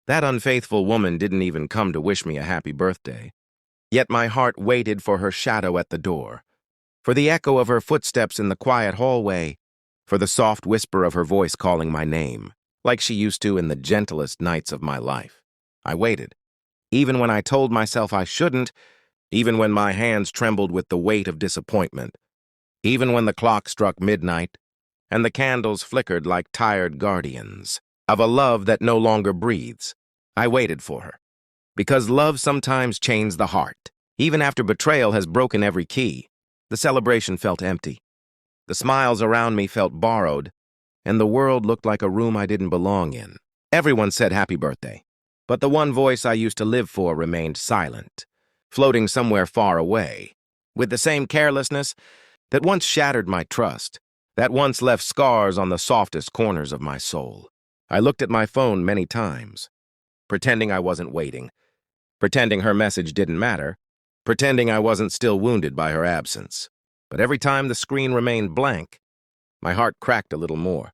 That unfaithful woman didn't even come to wish me a happy birthday. Yet my heart waited for her shadow at the door, for the echo of her footsteps in the quiet hallway, for the soft whisper of her voice calling my name, like she used to in the gentlest nights of my life. I waited, even when I told myself I shouldn't, even when my hands trembled with the weight of disappointment, even when the clock struck midnight and the candles flickered like tired guardians of a love that no longer breathes. I waited for her, because love sometimes chains the heart. Even after betrayal has broken every key, the celebration felt empty. The smiles around me felt borrowed, and the world looked like a room I didn't belong in. Everyone said happy birthday, but the one voice I used to live for remained silent, floating somewhere far away, with the same carelessness that once shattered my trust, that once left scars on the softest corners of my soul. I looked at my phone many times, pretending I wasn't waiting, pretending her message didn't matter, pretending I wasn't still wounded by her absence. But every time the screen remained blank, my heart cracked a little more.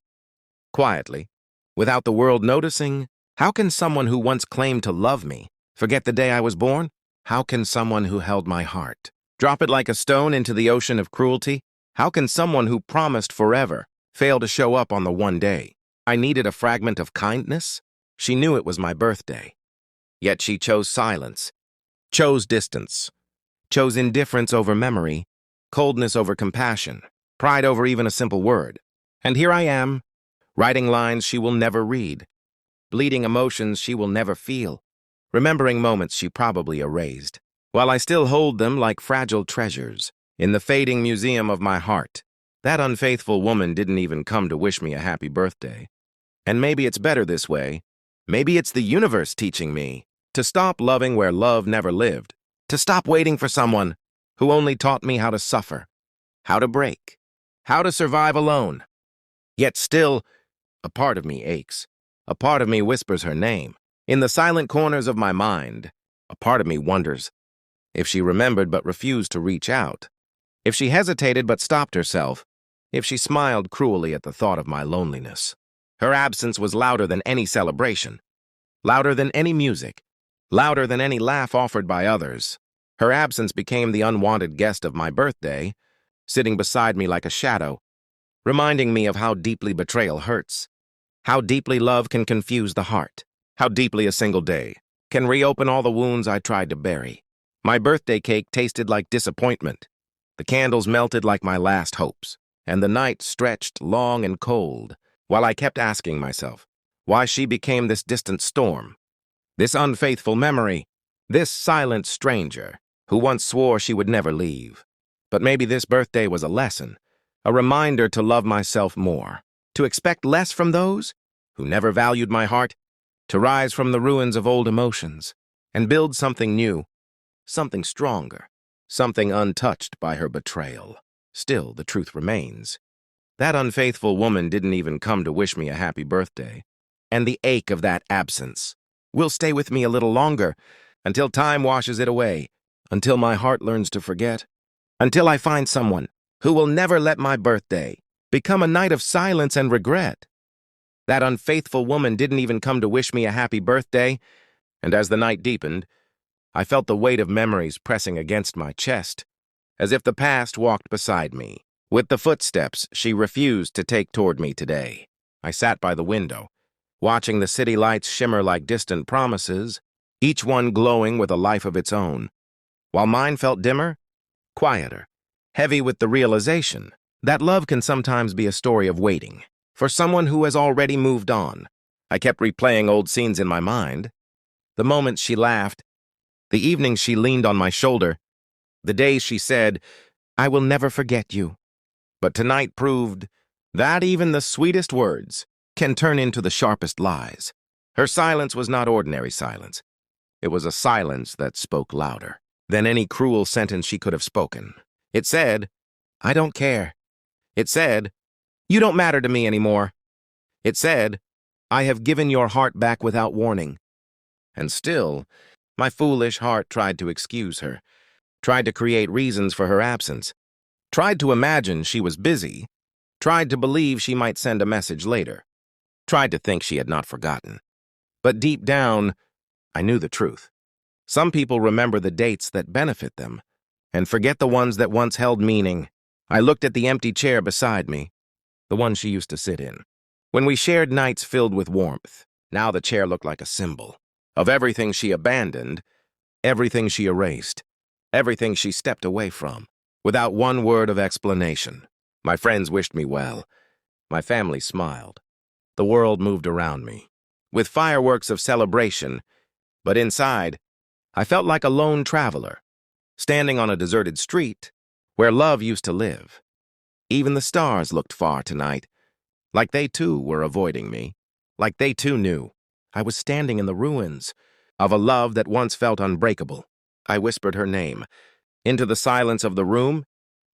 Quietly, without the world noticing, how can someone who once claimed to love me forget the day I was born? How can someone who held my heart drop it like a stone into the ocean of cruelty? How can someone who promised forever fail to show up on the one day I needed a fragment of kindness? She knew it was my birthday. Yet she chose silence, chose distance, chose indifference over memory, coldness over compassion, pride over even a simple word. And here I am, writing lines she will never read, bleeding emotions she will never feel, remembering moments she probably erased, while I still hold them like fragile treasures in the fading museum of my heart. That unfaithful woman didn't even come to wish me a happy birthday. And maybe it's better this way. Maybe it's the universe teaching me to stop loving where love never lived, to stop waiting for someone who only taught me how to suffer, how to break, how to survive alone. Yet still, a part of me aches. A part of me whispers her name. In the silent corners of my mind, a part of me wonders if she remembered but refused to reach out, if she hesitated but stopped herself, if she smiled cruelly at the thought of my loneliness. Her absence was louder than any celebration, louder than any music, louder than any laugh offered by others. Her absence became the unwanted guest of my birthday, sitting beside me like a shadow, reminding me of how deeply betrayal hurts, how deeply love can confuse the heart, how deeply a single day can reopen all the wounds I tried to bury. My birthday cake tasted like disappointment. The candles melted like my last hopes, and the night stretched long and cold, while I kept asking myself why she became this distant storm, this unfaithful memory, this silent stranger who once swore she would never leave. But maybe this birthday was a lesson, a reminder to love myself more, to expect less from those who never valued my heart, to rise from the ruins of old emotions and build something new, something stronger, something untouched by her betrayal. Still, the truth remains. That unfaithful woman didn't even come to wish me a happy birthday, and the ache of that absence will stay with me a little longer, until time washes it away, until my heart learns to forget, until I find someone who will never let my birthday become a night of silence and regret. That unfaithful woman didn't even come to wish me a happy birthday, and as the night deepened, I felt the weight of memories pressing against my chest, as if the past walked beside me, with the footsteps she refused to take toward me today. I sat by the window, watching the city lights shimmer like distant promises, each one glowing with a life of its own, while mine felt dimmer, quieter, heavy with the realization that love can sometimes be a story of waiting for someone who has already moved on. I kept replaying old scenes in my mind, the moments she laughed, the evenings she leaned on my shoulder, the days she said, "I will never forget you." But tonight proved that even the sweetest words can turn into the sharpest lies. Her silence was not ordinary silence. It was a silence that spoke louder than any cruel sentence she could have spoken. It said, "I don't care." It said, "You don't matter to me anymore." It said, "I have given your heart back without warning." And still, my foolish heart tried to excuse her, tried to create reasons for her absence, tried to imagine she was busy, tried to believe she might send a message later, tried to think she had not forgotten. But deep down, I knew the truth. Some people remember the dates that benefit them and forget the ones that once held meaning. I looked at the empty chair beside me, the one she used to sit in. When we shared nights filled with warmth, now the chair looked like a symbol of everything she abandoned, everything she erased, everything she stepped away from, without one word of explanation. My friends wished me well. My family smiled. The world moved around me, with fireworks of celebration, but inside, I felt like a lone traveler, standing on a deserted street where love used to live. Even the stars looked far tonight, like they too were avoiding me, like they too knew I was standing in the ruins of a love that once felt unbreakable. I whispered her name into the silence of the room,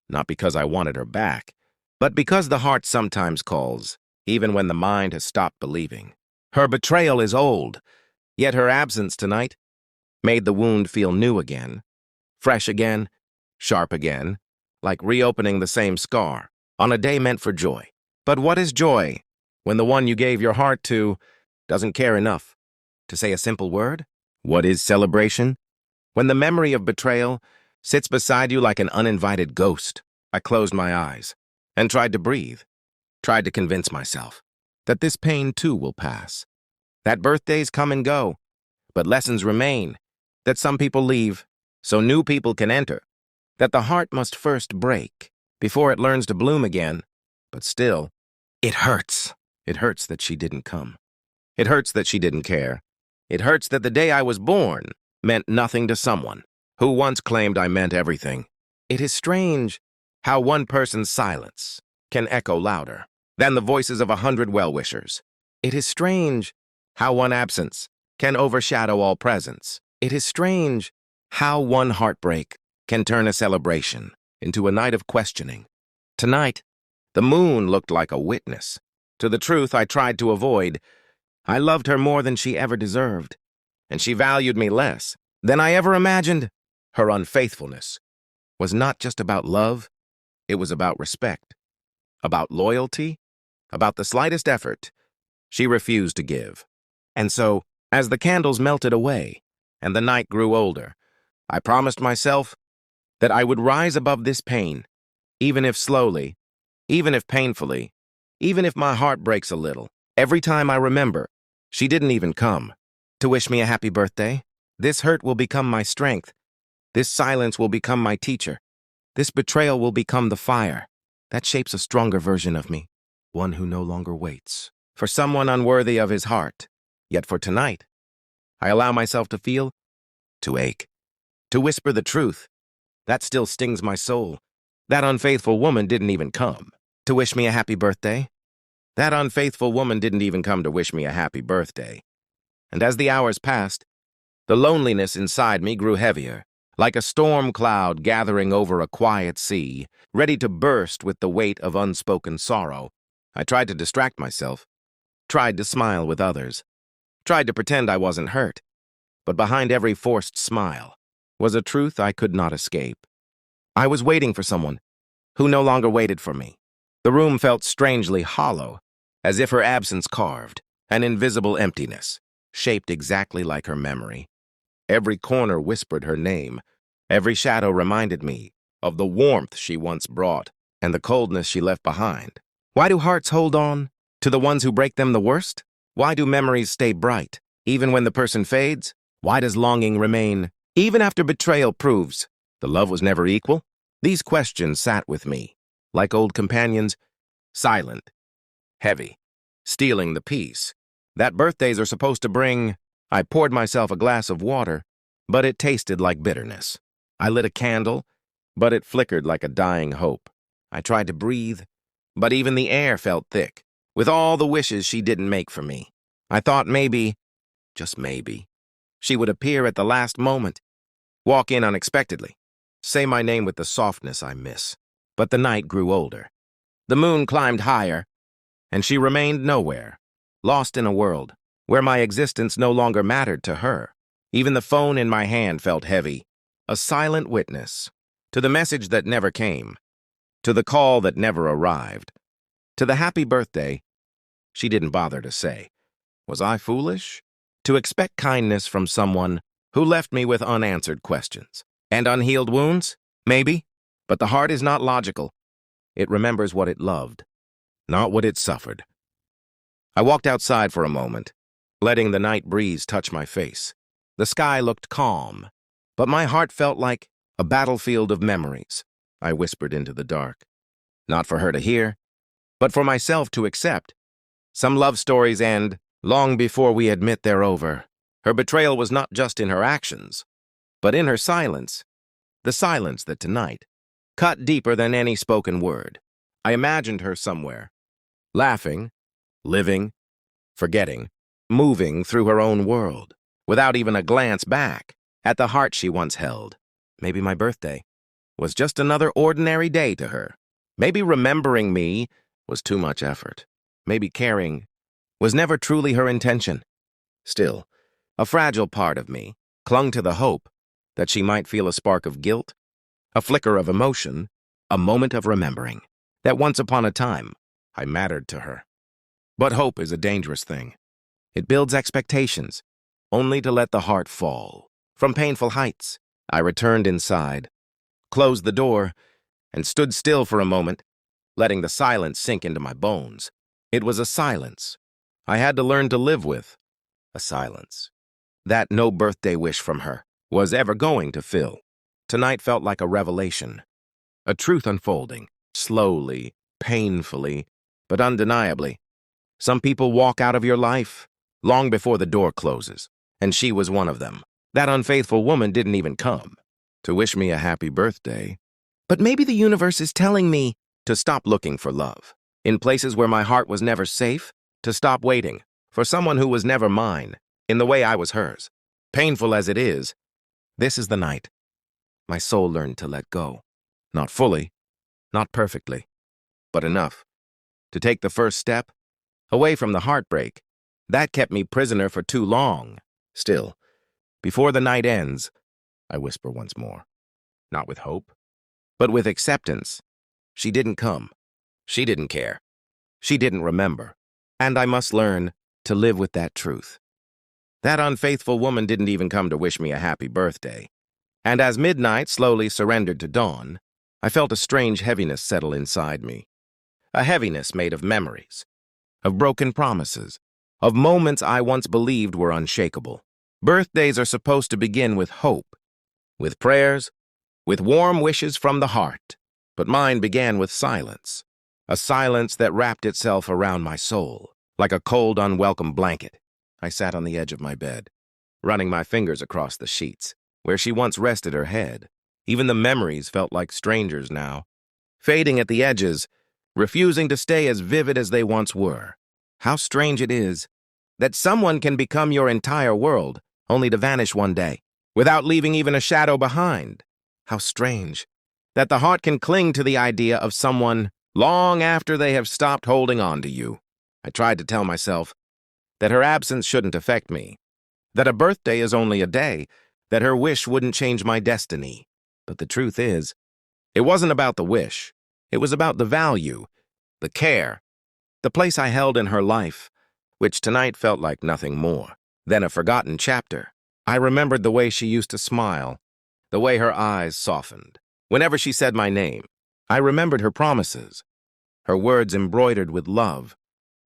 not because I wanted her back, but because the heart sometimes calls, even when the mind has stopped believing. Her betrayal is old, yet her absence tonight made the wound feel new again, fresh again, sharp again, like reopening the same scar on a day meant for joy. But what is joy when the one you gave your heart to doesn't care enough to say a simple word? What is celebration when the memory of betrayal sits beside you like an uninvited ghost? I closed my eyes and tried to breathe, tried to convince myself that this pain too will pass, that birthdays come and go, but lessons remain, that some people leave so new people can enter, that the heart must first break before it learns to bloom again. But still, it hurts. It hurts that she didn't come. It hurts that she didn't care. It hurts that the day I was born meant nothing to someone who once claimed I meant everything. It is strange how one person's silence can echo louder than the voices of 100 well-wishers. It is strange how one absence can overshadow all presence. It is strange how one heartbreak can turn a celebration into a night of questioning. Tonight, the moon looked like a witness to the truth I tried to avoid. I loved her more than she ever deserved, and she valued me less than I ever imagined. Her unfaithfulness was not just about love, it was about respect, about loyalty, about the slightest effort she refused to give. And so, as the candles melted away and the night grew older, I promised myself that I would rise above this pain, even if slowly, even if painfully, even if my heart breaks a little. Every time I remember, she didn't even come to wish me a happy birthday. This hurt will become my strength. This silence will become my teacher. This betrayal will become the fire that shapes a stronger version of me, one who no longer waits for someone unworthy of his heart. Yet for tonight, I allow myself to feel, to ache, to whisper the truth. That still stings my soul. That unfaithful woman didn't even come to wish me a happy birthday. That unfaithful woman didn't even come to wish me a happy birthday. And as the hours passed, the loneliness inside me grew heavier, like a storm cloud gathering over a quiet sea, ready to burst with the weight of unspoken sorrow. I tried to distract myself, tried to smile with others, tried to pretend I wasn't hurt, but behind every forced smile was a truth I could not escape. I was waiting for someone who no longer waited for me. The room felt strangely hollow, as if her absence carved an invisible emptiness, shaped exactly like her memory. Every corner whispered her name. Every shadow reminded me of the warmth she once brought and the coldness she left behind. Why do hearts hold on to the ones who break them the worst? Why do memories stay bright, even when the person fades? Why does longing remain, even after betrayal proves the love was never equal? These questions sat with me, like old companions, silent, heavy, stealing the peace that birthdays are supposed to bring. I poured myself a glass of water, but it tasted like bitterness. I lit a candle, but it flickered like a dying hope. I tried to breathe, but even the air felt thick with all the wishes she didn't make for me. I thought maybe, just maybe, she would appear at the last moment, walk in unexpectedly, say my name with the softness I miss. But the night grew older. The moon climbed higher, and she remained nowhere, lost in a world where my existence no longer mattered to her. Even the phone in my hand felt heavy, a silent witness to the message that never came, to the call that never arrived, to the happy birthday she didn't bother to say. Was I foolish? To expect kindness from someone who left me with unanswered questions. And unhealed wounds? Maybe. But the heart is not logical. It remembers what it loved, not what it suffered. I walked outside for a moment, letting the night breeze touch my face. The sky looked calm, but my heart felt like a battlefield of memories. I whispered into the dark. Not for her to hear, but for myself to accept. Some love stories end long before we admit they're over. Her betrayal was not just in her actions, but in her silence. The silence that tonight cut deeper than any spoken word. I imagined her somewhere, laughing, living, forgetting, moving through her own world, without even a glance back at the heart she once held. Maybe my birthday was just another ordinary day to her. Maybe remembering me was too much effort. Maybe caring was never truly her intention. Still, a fragile part of me clung to the hope that she might feel a spark of guilt, a flicker of emotion, a moment of remembering that once upon a time I mattered to her. But hope is a dangerous thing. It builds expectations, only to let the heart fall from painful heights. I returned inside, closed the door, and stood still for a moment, letting the silence sink into my bones. It was a silence I had to learn to live with, a silence that no birthday wish from her was ever going to fill. Tonight felt like a revelation, a truth unfolding, slowly, painfully, but undeniably. Some people walk out of your life long before the door closes, and she was one of them. That unfaithful woman didn't even come to wish me a happy birthday. But maybe the universe is telling me to stop looking for love in places where my heart was never safe, to stop waiting for someone who was never mine in the way I was hers. Painful as it is, this is the night my soul learned to let go. Not fully, not perfectly, but enough to take the first step away from the heartbreak that kept me prisoner for too long. Still, before the night ends, I whisper once more, not with hope, but with acceptance. She didn't come. She didn't care. She didn't remember. And I must learn to live with that truth. That unfaithful woman didn't even come to wish me a happy birthday. And as midnight slowly surrendered to dawn, I felt a strange heaviness settle inside me. A heaviness made of memories, of broken promises, of moments I once believed were unshakable. Birthdays are supposed to begin with hope, with prayers, with warm wishes from the heart. But mine began with silence, a silence that wrapped itself around my soul, like a cold, unwelcome blanket. I sat on the edge of my bed, running my fingers across the sheets, where she once rested her head. Even the memories felt like strangers now, fading at the edges, refusing to stay as vivid as they once were. How strange it is that someone can become your entire world, only to vanish one day, without leaving even a shadow behind. How strange that the heart can cling to the idea of someone long after they have stopped holding on to you. I tried to tell myself that her absence shouldn't affect me, that a birthday is only a day, that her wish wouldn't change my destiny. But the truth is, it wasn't about the wish. It was about the value, the care, the place I held in her life, which tonight felt like nothing more than a forgotten chapter. I remembered the way she used to smile, the way her eyes softened whenever she said my name. I remembered her promises, her words embroidered with love,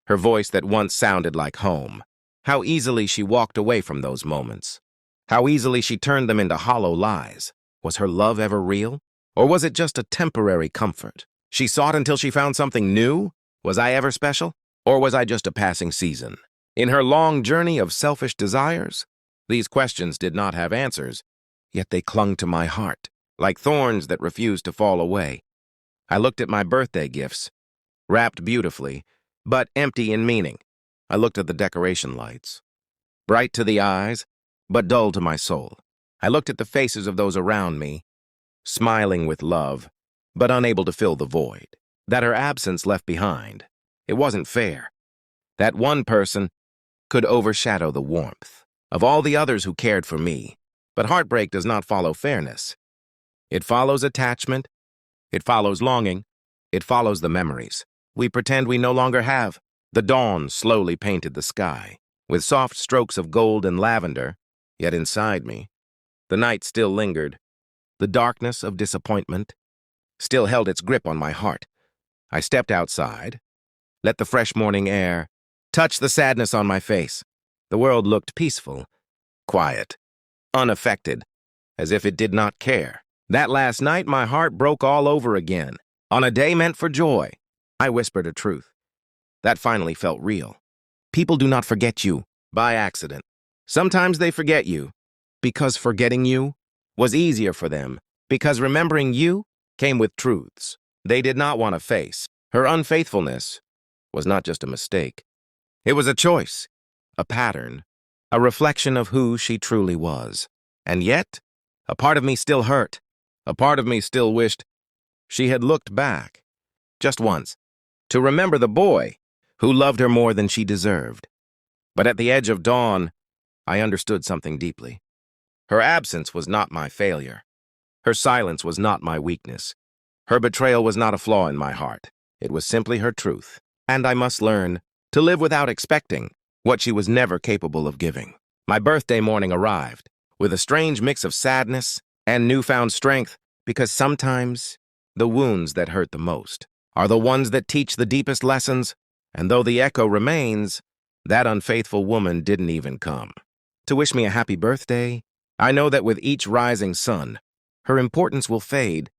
her voice that once sounded like home. How easily she walked away from those moments. How easily she turned them into hollow lies. Was her love ever real? Or was it just a temporary comfort? She sought until she found something new? Was I ever special? Or was I just a passing season? In her long journey of selfish desires, these questions did not have answers, yet they clung to my heart, like thorns that refused to fall away. I looked at my birthday gifts, wrapped beautifully, but empty in meaning. I looked at the decoration lights, bright to the eyes, but dull to my soul. I looked at the faces of those around me, smiling with love, but unable to fill the void that her absence left behind. It wasn't fair. That one person could overshadow the warmth of all the others who cared for me. But heartbreak does not follow fairness. It follows attachment. It follows longing. It follows the memories we pretend we no longer have. The dawn slowly painted the sky with soft strokes of gold and lavender, yet inside me, the night still lingered. The darkness of disappointment still held its grip on my heart. I stepped outside, let the fresh morning air touch the sadness on my face. The world looked peaceful, quiet, unaffected, as if it did not care. That last night, my heart broke all over again. On a day meant for joy, I whispered a truth that finally felt real. People do not forget you by accident. Sometimes they forget you because forgetting you was easier for them, because remembering you came with truths they did not want to face. Her unfaithfulness was not just a mistake. It was a choice, a pattern, a reflection of who she truly was. And yet, a part of me still hurt. A part of me still wished she had looked back, just once, to remember the boy who loved her more than she deserved. But at the edge of dawn, I understood something deeply. Her absence was not my failure. Her silence was not my weakness. Her betrayal was not a flaw in my heart. It was simply her truth. And I must learn to live without expecting what she was never capable of giving. My birthday morning arrived with a strange mix of sadness and newfound strength, because sometimes the wounds that hurt the most are the ones that teach the deepest lessons. And though the echo remains, that unfaithful woman didn't even come to wish me a happy birthday. I know that with each rising sun, her importance will fade,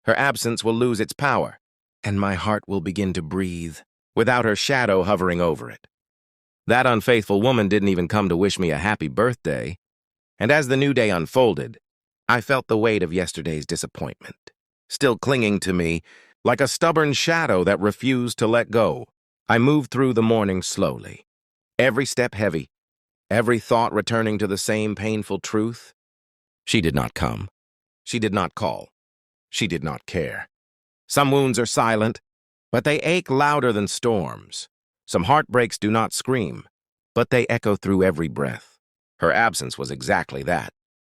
her absence will lose its power, and my heart will begin to breathe without her shadow hovering over it. That unfaithful woman didn't even come to wish me a happy birthday, and as the new day unfolded, I felt the weight of yesterday's disappointment still clinging to me like a stubborn shadow that refused to let go. I moved through the morning slowly, every step heavy, every thought returning to the same painful truth. She did not come. She did not call. She did not care. Some wounds are silent, but they ache louder than storms. Some heartbreaks do not scream, but they echo through every breath. Her absence was exactly that,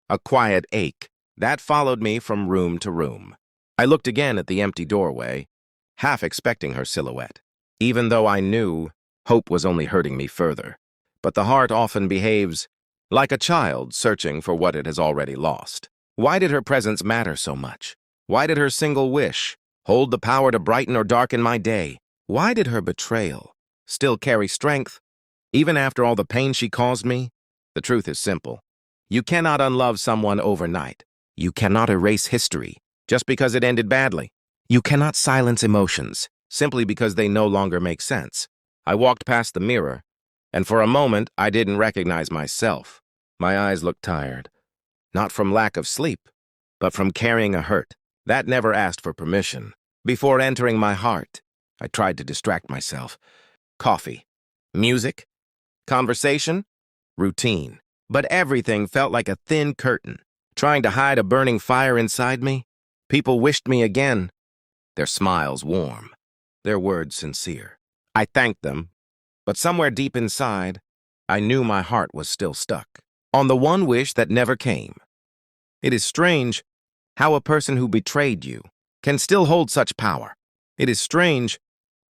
a quiet ache that followed me from room to room. I looked again at the empty doorway, half expecting her silhouette, even though I knew hope was only hurting me further. But the heart often behaves like a child searching for what it has already lost. Why did her presence matter so much? Why did her single wish hold the power to brighten or darken my day? Why did her betrayal still carry strength, even after all the pain she caused me? The truth is simple. You cannot unlove someone overnight. You cannot erase history just because it ended badly. You cannot silence emotions simply because they no longer make sense. I walked past the mirror, and for a moment I didn't recognize myself. My eyes looked tired, not from lack of sleep, but from carrying a hurt that never asked for permission. Before entering my heart, I tried to distract myself. Coffee, music, conversation, routine. But everything felt like a thin curtain, trying to hide a burning fire inside me. People wished me again, their smiles warm, their words sincere. I thanked them, but somewhere deep inside, I knew my heart was still stuck on the one wish that never came. It is strange how a person who betrayed you can still hold such power. It is strange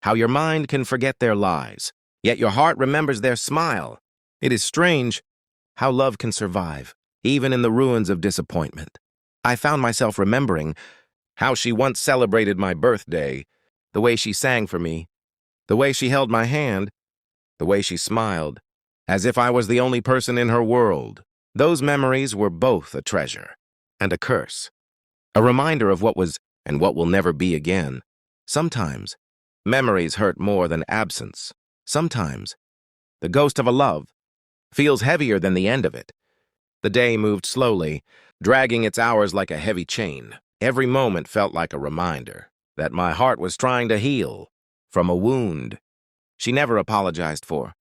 how your mind can forget their lies, yet your heart remembers their smile. It is strange how love can survive, even in the ruins of disappointment. I found myself remembering how she once celebrated my birthday, the way she sang for me, the way she held my hand, the way she smiled, as if I was the only person in her world. Those memories were both a treasure and a curse, a reminder of what was and what will never be again. Sometimes, memories hurt more than absence. Sometimes, the ghost of a love feels heavier than the end of it. The day moved slowly, dragging its hours like a heavy chain. Every moment felt like a reminder that my heart was trying to heal from a wound she never apologized for.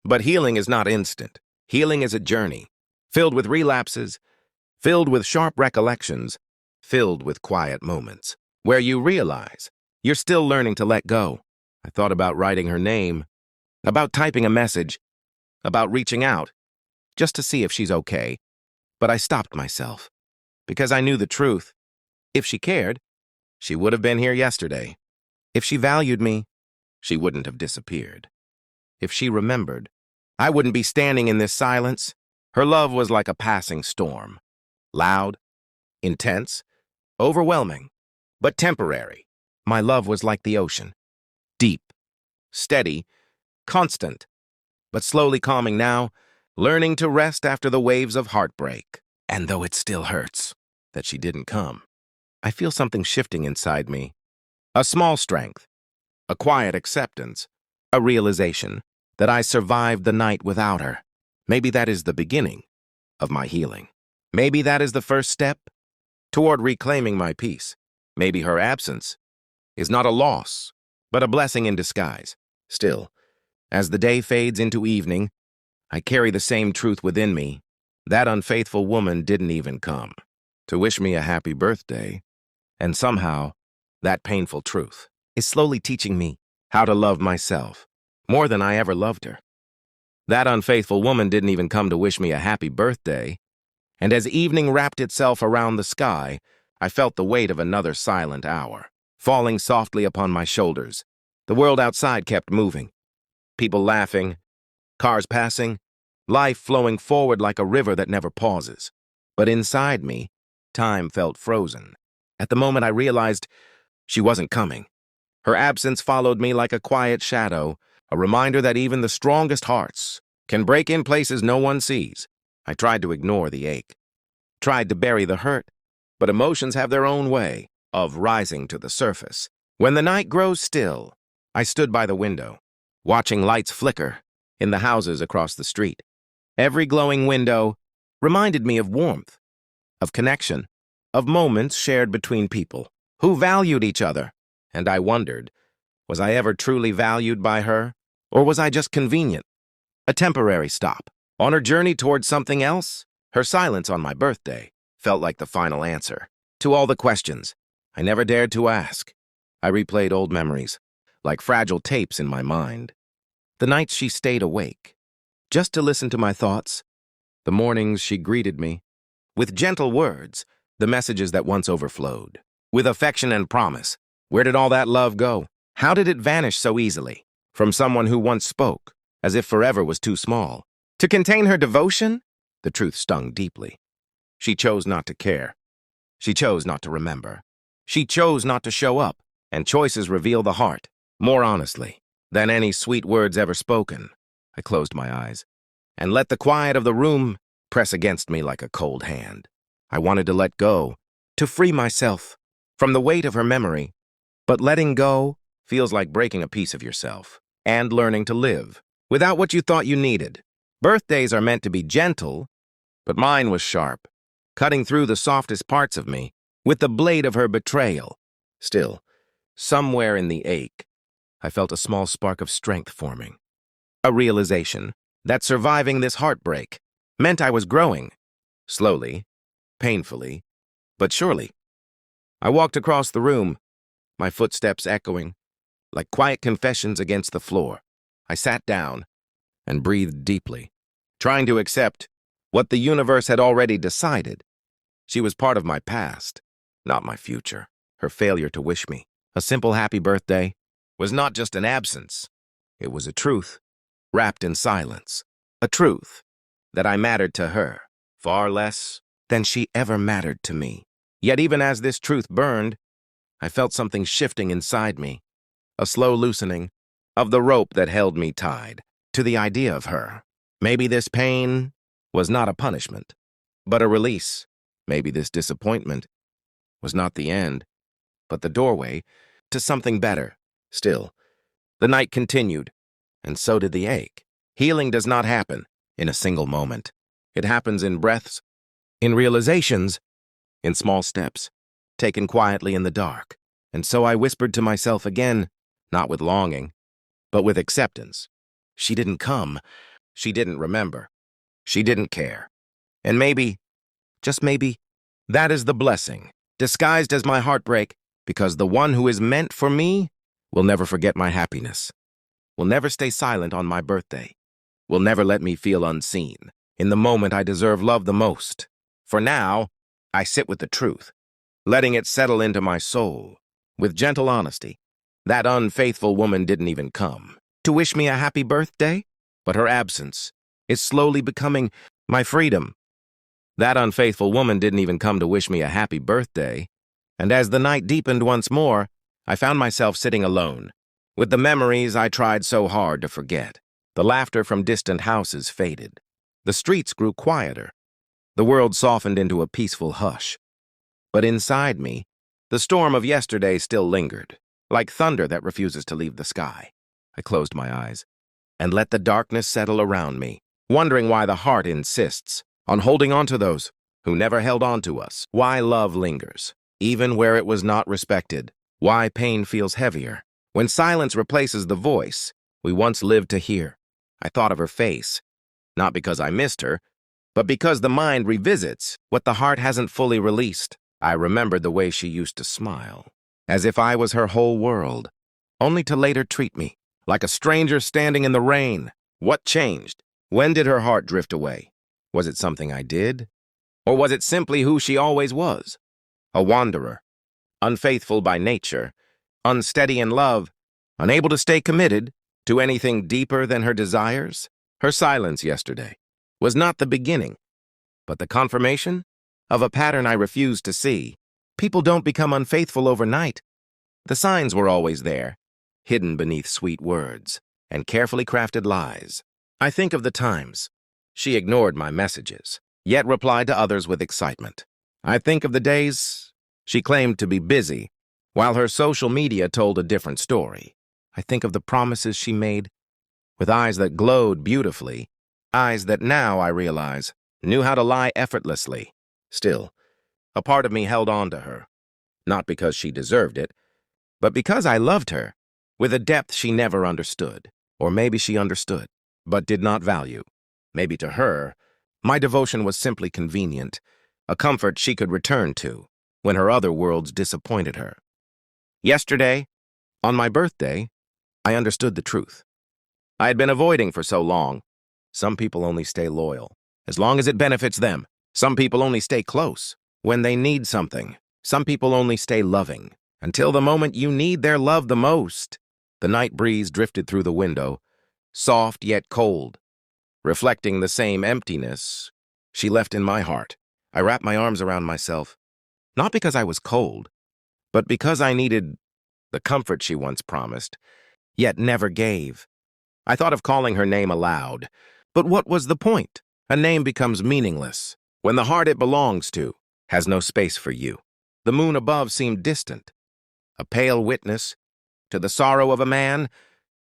But healing is not instant. Healing is a journey, filled with relapses, filled with sharp recollections, filled with quiet moments, where you realize you're still learning to let go. I thought about writing her name, about typing a message, about reaching out, just to see if she's okay. But I stopped myself, because I knew the truth. If she cared, she would have been here yesterday. If she valued me, she wouldn't have disappeared. If she remembered, I wouldn't be standing in this silence. Her love was like a passing storm. Loud, intense, overwhelming, but temporary. My love was like the ocean. Deep, steady, constant, but slowly calming now, learning to rest after the waves of heartbreak. And though it still hurts that she didn't come, I feel something shifting inside me. A small strength, a quiet acceptance, a realization that I survived the night without her. Maybe that is the beginning of my healing. Maybe that is the first step toward reclaiming my peace. Maybe her absence is not a loss, but a blessing in disguise. Still, as the day fades into evening, I carry the same truth within me. That unfaithful woman didn't even come to wish me a happy birthday, and somehow, that painful truth is slowly teaching me how to love myself more than I ever loved her. That unfaithful woman didn't even come to wish me a happy birthday, and as evening wrapped itself around the sky, I felt the weight of another silent hour falling softly upon my shoulders. The world outside kept moving. People laughing, cars passing, life flowing forward like a river that never pauses. But inside me, time felt frozen. At the moment I realized she wasn't coming. Her absence followed me like a quiet shadow, a reminder that even the strongest hearts can break in places no one sees. I tried to ignore the ache, tried to bury the hurt, but emotions have their own way of rising to the surface. When the night grows still, I stood by the window, watching lights flicker in the houses across the street. Every glowing window reminded me of warmth, of connection, of moments shared between people who valued each other. And I wondered, was I ever truly valued by her? Or was I just convenient? A temporary stop. On her journey towards something else? Her silence on my birthday felt like the final answer to all the questions I never dared to ask. I replayed old memories, like fragile tapes in my mind. The nights she stayed awake, just to listen to my thoughts. The mornings she greeted me, with gentle words, the messages that once overflowed. With affection and promise. Where did all that love go? How did it vanish so easily? From someone who once spoke, as if forever was too small. To contain her devotion? The truth stung deeply. She chose not to care. She chose not to remember. She chose not to show up, and choices reveal the heart more honestly than any sweet words ever spoken. I closed my eyes and let the quiet of the room press against me like a cold hand. I wanted to let go, to free myself from the weight of her memory, but letting go feels like breaking a piece of yourself and learning to live without what you thought you needed. Birthdays are meant to be gentle, but mine was sharp, cutting through the softest parts of me with the blade of her betrayal. Still, somewhere in the ache, I felt a small spark of strength forming. A realization that surviving this heartbreak meant I was growing. Slowly, painfully, but surely. I walked across the room, my footsteps echoing like quiet confessions against the floor. I sat down and breathed deeply, trying to accept what the universe had already decided. She was part of my past, not my future. Her failure to wish me a simple happy birthday was not just an absence. It was a truth, wrapped in silence. A truth that I mattered to her far less than she ever mattered to me. Yet even as this truth burned, I felt something shifting inside me, a slow loosening of the rope that held me tied to the idea of her. Maybe this pain was not a punishment, but a release. Maybe this disappointment was not the end, but the doorway to something better. Still, the night continued, and so did the ache. Healing does not happen in a single moment. It happens in breaths, in realizations, in small steps, taken quietly in the dark. And so I whispered to myself again, not with longing, but with acceptance. She didn't come. She didn't remember. She didn't care. And maybe, just maybe, that is the blessing, disguised as my heartbreak, because the one who is meant for me will never forget my happiness, will never stay silent on my birthday, will never let me feel unseen in the moment I deserve love the most. For now, I sit with the truth, letting it settle into my soul with gentle honesty. That unfaithful woman didn't even come to wish me a happy birthday, but her absence is slowly becoming my freedom. That unfaithful woman didn't even come to wish me a happy birthday, and as the night deepened once more, I found myself sitting alone, with the memories I tried so hard to forget. The laughter from distant houses faded. The streets grew quieter. The world softened into a peaceful hush. But inside me, the storm of yesterday still lingered, like thunder that refuses to leave the sky. I closed my eyes and let the darkness settle around me, wondering why the heart insists on holding on to those who never held on to us, why love lingers, even where it was not respected, why pain feels heavier when silence replaces the voice we once lived to hear. I thought of her face, not because I missed her, but because the mind revisits what the heart hasn't fully released. I remembered the way she used to smile, as if I was her whole world, only to later treat me like a stranger standing in the rain. What changed? When did her heart drift away? Was it something I did? Or was it simply who she always was? A wanderer, unfaithful by nature, unsteady in love, unable to stay committed to anything deeper than her desires? Her silence yesterday was not the beginning, but the confirmation of a pattern I refused to see. People don't become unfaithful overnight. The signs were always there, hidden beneath sweet words and carefully crafted lies. I think of the times she ignored my messages, yet replied to others with excitement. I think of the days she claimed to be busy, while her social media told a different story. I think of the promises she made, with eyes that glowed beautifully, eyes that now, I realize, knew how to lie effortlessly. Still, a part of me held on to her, not because she deserved it, but because I loved her, with a depth she never understood. Or maybe she understood, but did not value. Maybe to her, my devotion was simply convenient, a comfort she could return to when her other worlds disappointed her. Yesterday, on my birthday, I understood the truth. I had been avoiding for so long. Some people only stay loyal as long as it benefits them. Some people only stay close when they need something. Some people only stay loving until the moment you need their love the most. The night breeze drifted through the window, soft yet cold, reflecting the same emptiness she left in my heart. I wrapped my arms around myself, not because I was cold, but because I needed the comfort she once promised, yet never gave. I thought of calling her name aloud, but what was the point? A name becomes meaningless when the heart it belongs to has no space for you. The moon above seemed distant, a pale witness to the sorrow of a man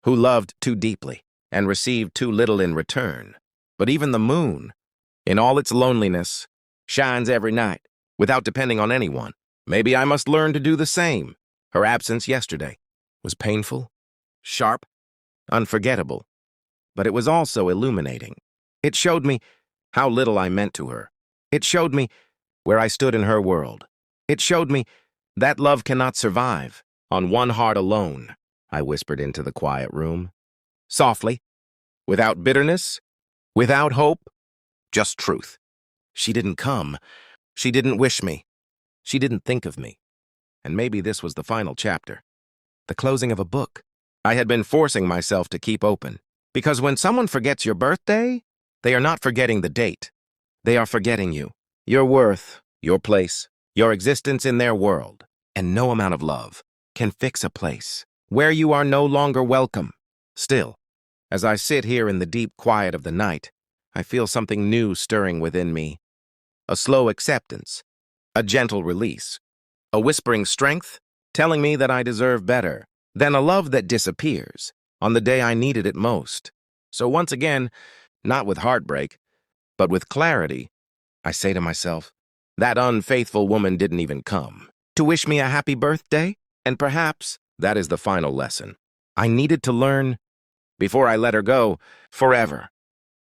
who loved too deeply and received too little in return. But even the moon, in all its loneliness, shines every night without depending on anyone. Maybe I must learn to do the same. Her absence yesterday was painful, sharp, unforgettable, but it was also illuminating. It showed me how little I meant to her. It showed me where I stood in her world. It showed me that love cannot survive on one heart alone. I whispered into the quiet room, softly, without bitterness, without hope, just truth. She didn't come. She didn't wish me. She didn't think of me. And maybe this was the final chapter, the closing of a book I had been forcing myself to keep open. Because when someone forgets your birthday, they are not forgetting the date. They are forgetting you, your worth, your place, your existence in their world. And no amount of love can fix a place where you are no longer welcome. Still, as I sit here in the deep quiet of the night, I feel something new stirring within me. A slow acceptance, a gentle release, a whispering strength telling me that I deserve better than a love that disappears on the day I needed it most. So once again, not with heartbreak, but with clarity, I say to myself, that unfaithful woman didn't even come to wish me a happy birthday, and perhaps that is the final lesson I needed to learn before I let her go forever.